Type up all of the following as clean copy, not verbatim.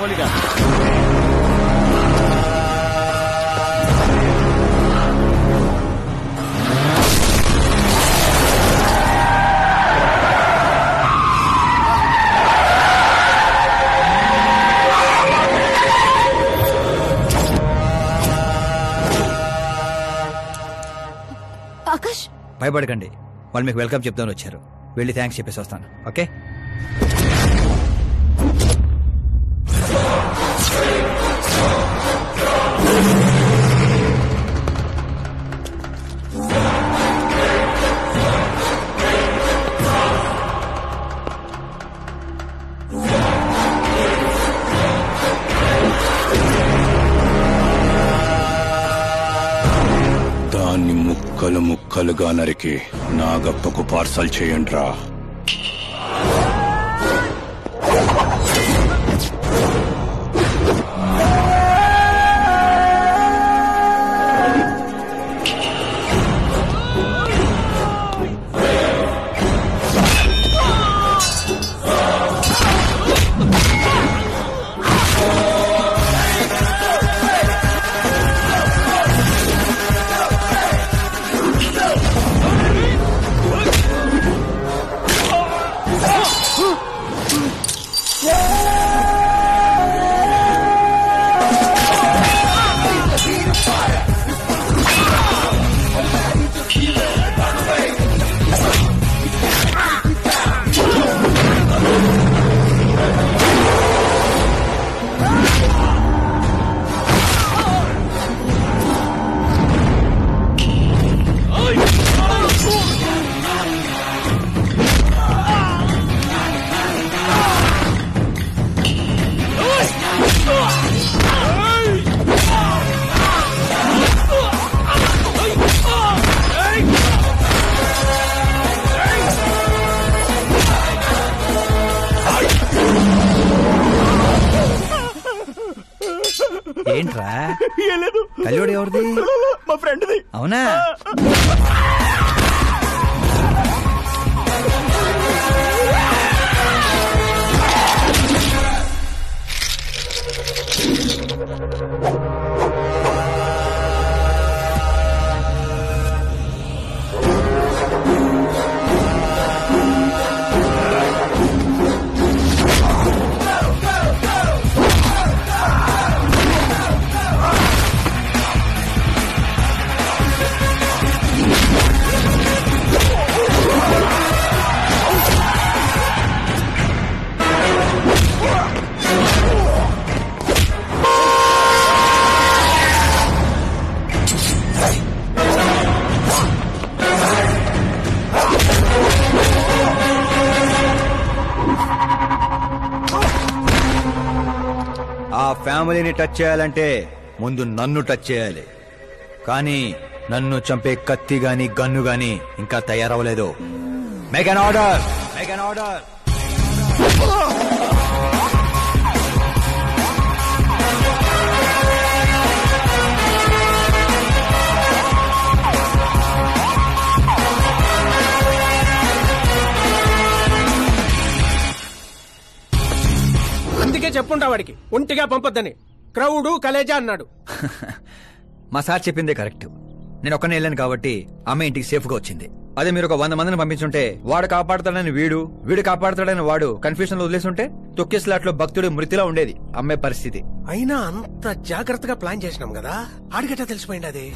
పోలిగా ఆకాష్ భయపడకండి, వాళ్ళు మీకు వెల్కమ్ చెప్తాను వచ్చారు. వెళ్ళి థ్యాంక్స్ చెప్పేసి వస్తాను. ఓకే? దాన్ని ముక్కలు ముక్కలుగా నరికి నాగప్పకు పార్సల్ చేయండిరా. ఏంట్రా కల్లుడు ఎవరిది? మా ఫ్రెండ్ది. అవునా? ఆ ఫ్యామిలీని టచ్ చేయాలంటే ముందు నన్ను టచ్ చేయాలి. కానీ నన్ను చంపే కత్తి గాని గన్ను గాని ఇంకా తయారవలేదు. Make an order, make an order. అందుకే చెప్పుంటా వాడికి ఒంటిగా పంపొద్దని. క్రౌడు కలేజా అన్నాడు. మా సార్ చెప్పిందే కరెక్ట్. నేను ఒక్కనే వెళ్ళాను కాబట్టి అమ్మ ఇంటికి సేఫ్ గా వచ్చింది. అదే మీరు ఒక 100 మందిని పంపించుంటే వాడు కాపాడుతాడని వీడు కాపాడుతాడని వాడు కన్ఫ్యూజన్ లో వదిలేసుంటే తొక్కిస్లాట్ లో భక్తుడి మృతిలా ఉండేది అమ్మే పరిస్థితి. అయినా అంత జాగ్రత్తగా ప్లాన్ చేసినాం కదా, ఆడిగట్టా తెలిసిపోయింది. అది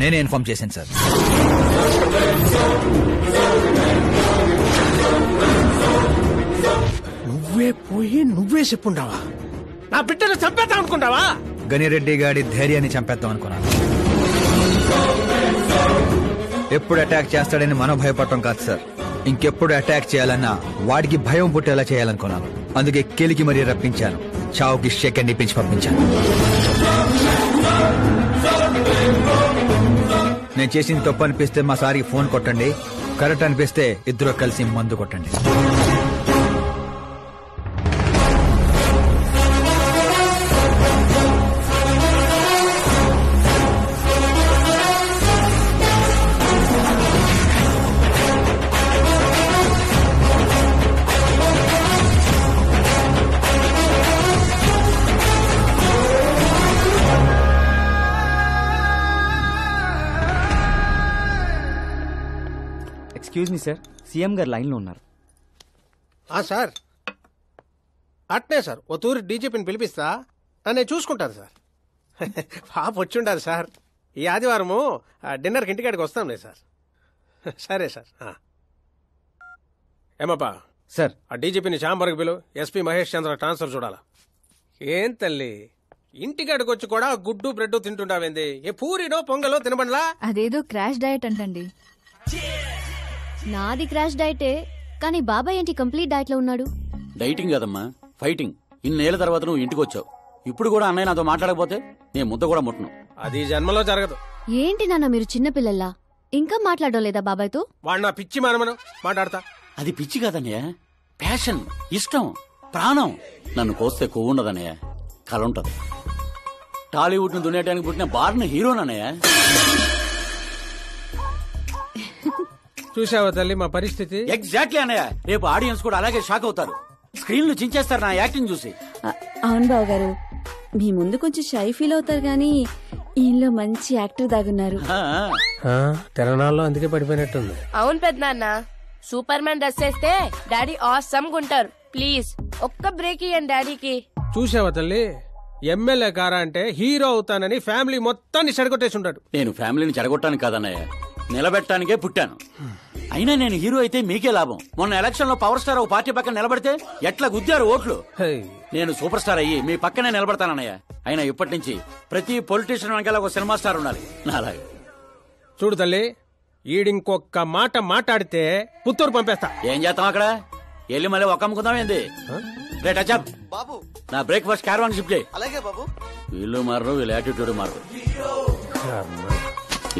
నేనే ఇన్ఫార్మ్ చేశాను సార్. నువ్వే పోయి నువ్వే చెప్పుంటావా? నా బిడ్డను చంపేద్దాం అనుకుంటావా? గనిరెడ్డి గాడి ధైర్యాన్ని చంపేద్దాం అనుకున్నాను. ఎప్పుడు అటాక్ చేస్తాడని మనం భయపడటం కాదు సార్, ఇంకెప్పుడు అటాక్ చేయాలన్నా వాడికి భయం పుట్టేలా చేయాలనుకున్నాను. అందుకే కెలికి మరీ రప్పించాను. చావుకి షెకండ్ ఇప్పించి పంపించాను. నేను చేసిన తప్పు అనిపిస్తే మా సారికి ఫోన్ కొట్టండి, కరెక్ట్ అనిపిస్తే ఇద్దరు కలిసి మందు కొట్టండి. ఎక్స్క్యూజ్ మీ సార్, సీఎం గారు లైన్లో ఉన్నారు. సార్ అట్నే సార్ ఓ తూరి డీజీపీని పిలిపిస్తా నేను చూసుకుంటాను సార్. పాప వచ్చిండాలి సార్. ఈ ఆదివారము డిన్నర్కి ఇంటికాడికి వస్తాంలే సార్. సరే సార్. ఏమప్పా సార్, ఆ డీజీపీని చాంబర్కి పిలు. ఎస్పీ మహేష్ చంద్ర ట్రాన్స్ఫర్ చూడాలా. ఏం తల్లి ఇంటికాడికి వచ్చి కూడా గుడ్డు బ్రెడ్ తింటుండావేంది? ఏ పూరినో పొంగలో తినబండ్లా? అదేదో క్రాష్ డయట్ అంటండి. నాది క్రాష్ డయటే, కానీ బాబాయ్ ఏంటి కంప్లీట్ డయట్ లో ఉన్నాడు? డైటింగ్ కదమ్మా, ఫైటింగ్. ఇన్నేళ్ల తర్వాత నువ్వు ఇంటికి వచ్చావు. ఇప్పుడు కూడా అన్నయ్య నాతో మాట్లాడకపోతే నేను ముద్ద కూడా ముట్టను. అది జన్మలో జరగదు. ఏంటి నాన్న మీరు చిన్నపిల్లల్లా ఇంకా మాట్లాడడం లేదా బాబాయ్తో? వాడు నా పిచ్చి మనమను మాట్లాడతా. అది పిచ్చి కాదన్నయ్య, ప్యాషన్, ఇష్టం, ప్రాణం. నన్ను కోస్తే కొవ్వు ఉండదన్నయ్య, కళ ఉంటది. టాలీవుడ్ ను దున్నేయడానికి పుట్టిన బార్న హీరోనన్నయ్య. చూసావా తల్లి మా పరిస్థితి? ఎగ్జాక్ట్లీ అన్నయ్య. రేపు ఆడియన్స్ కూడా అలాగే షాక్ అవుతారు. స్క్రీన్లు చించేస్తారు నా యాక్టింగ్ చూసి. అవును బావ గారు, మీ ముందు కొంచెం షై ఫీల్ అవుతారు గానీ ఈయనలో మంచి యాక్టర్ దాగున్నారు. తెలంగాణలో అందుకే పడిపోయినట్టుంది. అవును పెద్దనాన్న, సూపర్ మ్యాన్ డ్రెస్ వేస్తే డాడీ ఆసమ్ గుంటారు. ప్లీజ్ ఒక్క బ్రేక్ ఇయ్యండి డాడీకి. చూసావా తల్లి, ఎమ్మెల్యే కారా అంటే హీరో అవుతానని ఫ్యామిలీ మొత్తాన్ని చెడగొట్టేసి ఉంటాడు. నేను ఫ్యామిలీని చెడగొట్టాను కాదన్నయ్య, నిలబెట్టడానికే పుట్టాను. అయినా నేను హీరో అయితే మీకే లాభం. మొన్న ఎలక్షన్ లో పవర్ స్టార్ ఒక పార్టీ పక్కన నిలబడితే ఎట్లా గుద్దారు ఓట్లు. నేను సూపర్ స్టార్ అయ్యి మీ పక్కనే నిలబడతానన్నయ్య. అయినా ఇప్పటి నుంచి ప్రతి పొలిటీషియన్ వెనకాల ఒక సినిమా స్టార్ ఉండాలి నాలాగే. చూడు తల్లి, ఈడింకొక్క మాట మాట్లాడితే పుత్తూరు పంపేస్తా. ఏం చేస్తాం అక్కడ? వెళ్ళి మళ్ళీ ఒక అమ్ముకుందాం ఏంది? రేట్ అచ్చా బాబు, నా బ్రేక్ఫాస్ట్ క్యారవాన్ షిఫ్ట్ చేయి. అలాగే బాబు. వీళ్ళు మారరు, వీళ్ళ యాటిట్యూడ్ మారరు.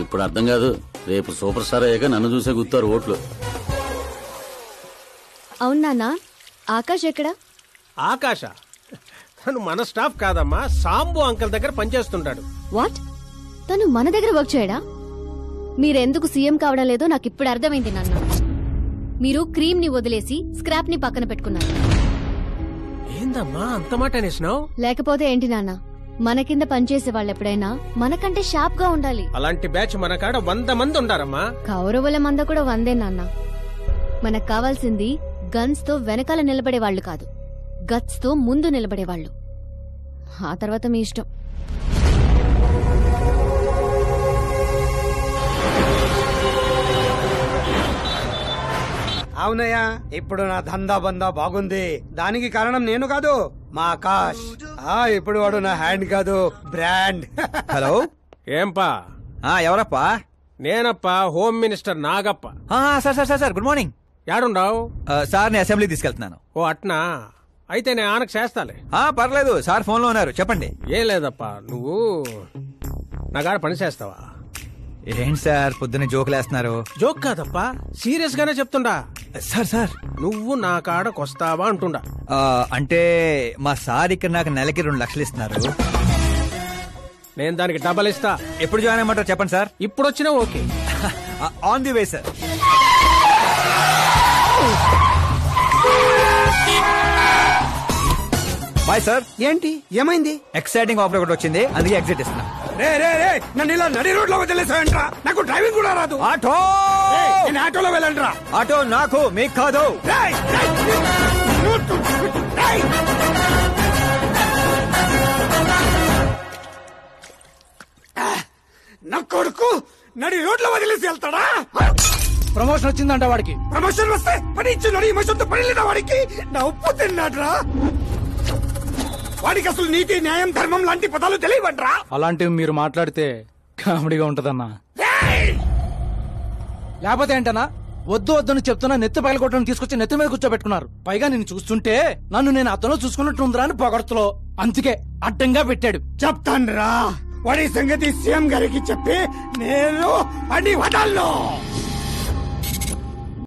ఇప్పుడు అర్థం కాదు, రేపు సూపర్ స్టార్ అయ్యాక నన్ను చూసే గుర్తారు ఓట్లు. అవును నాన్న, ఆకాష్ ఎక్కడా? ఆకాశ తను మన స్టాఫ్ కాదమ్మా, సాంబు అంకల్ దగ్గర పనిచేస్తుంటాడు. వాట్? తను మన దగ్గర వర్క్ చేయడా? మీరెందుకు సీఎం కావడం లేదో నాకు ఇప్పుడు అర్థమైంది నాన్న. మీరు క్రీమ్ ని వదిలేసి స్క్రాప్ ని పక్కన పెట్టుకున్నారు. ఏందమ్మా అంత మాట అనేసినావు? లేకపోతే ఏంటి నాన్న, మన కింద పనిచేసే వాళ్ళు ఎప్పుడైనా మనకంటే షార్ప్ గా ఉండాలి. అలాంటి బ్యాచ్ మన కాడ 100 మంది ఉండారమ్మా. కౌరవుల మంద కూడా 100 నాన్న. మనకు కావాల్సింది గన్స్ తో వెనకాల నిలబడే వాళ్ళు కాదు, గట్స్ తో ముందు నిలబడేవాళ్ళు. ఆ తర్వాత మీ ఇష్టం. అవునయ్యా, ఇప్పుడు నా దందా బందా బాగుంది. దానికి కారణం నేను కాదు, మా ఆకాష్. ఇప్పుడు వాడు నా హ్యాండ్ కాదు, బ్రాండ్. హలో, ఏంపా? ఎవరప్పా? నేనప్పా, home minister Nagappa. Sir sir sir sir, good morning. యాడుండావు? సార్ ని అసెంబ్లీ తీసుకెళ్తున్నాను. ఓ అట్నా, అయితే నేను ఆనకు చేస్తాలే. పర్లేదు సార్, ఫోన్ లో ఉన్నారు, చెప్పండి. ఏం లేదప్పా, నువ్వు నా కాడ పని చేస్తావా? ఏంటి సార్ పొద్దున్నే జోకులేస్తున్నారు? జోక్ కాదప్పా, సీరియస్ గానే చెప్తుండా. సార్ సార్, నువ్వు నా కాడకొస్తావా అంటుండా. అంటే మా సార్ ఇక్కడ నాకు నెలకి 2 లక్షలు ఇస్తున్నారు. నేను దానికి డబల్ ఇస్తా. ఎప్పుడు జాయిన్ అయ్యమంటారు చెప్పండి సార్. ఇప్పుడు వచ్చినా okay. On the way sir. Bye sir. ఏంటి ఏమైంది? ఎక్సైటింగ్ ఆఫర్ ఒకటి వచ్చింది, అందుకే ఎగ్జిట్ ఇస్తున్నా. రే రే రే, నన్ను ఇలా నడి రోడ్ లో వదిలేసాయంట్రా. నాకు డ్రైవింగ్ కూడా రాదు. ఆటో, నేను ఆటోలో వెళ్ళండిరా. ఆటో నాకు, మీకు కాదు. నా కొడుకు నడి రోడ్ లో వదిలేసి వెళ్తాడా? ప్రమోషన్ వచ్చిందంట వాడికి. ప్రమోషన్ వస్తే పని ఇచ్చిన ఇమోషన్తో పని లేదా వాడికి? నా ఉప్పు తిన్నాడ్రా. వాడికి అసలు నీతి, న్యాయం, ధర్మం లాంటి పదాలు తెలియవట్రా. అలాంటివి మీరు మాట్లాడితే కామెడీగా ఉంటదన్నా. లేకపోతే ఏంటన్నా, వద్దు వద్దని చెప్తున్నా నెత్తి పగలగొట్టడం తీసుకొచ్చి నెత్తి మీద కూర్చోబెట్టుకున్నారు. పైగా నేను చూస్తుంటే నన్ను నేను అతను చూసుకున్నట్టుందిరా అని పొగడతలో, అందుకే అడ్డంగా పెట్టాడు. చెప్తాన్రా, వాడి సంగతి సీఎం గారికి చెప్పి నేను వాడిని వదలను.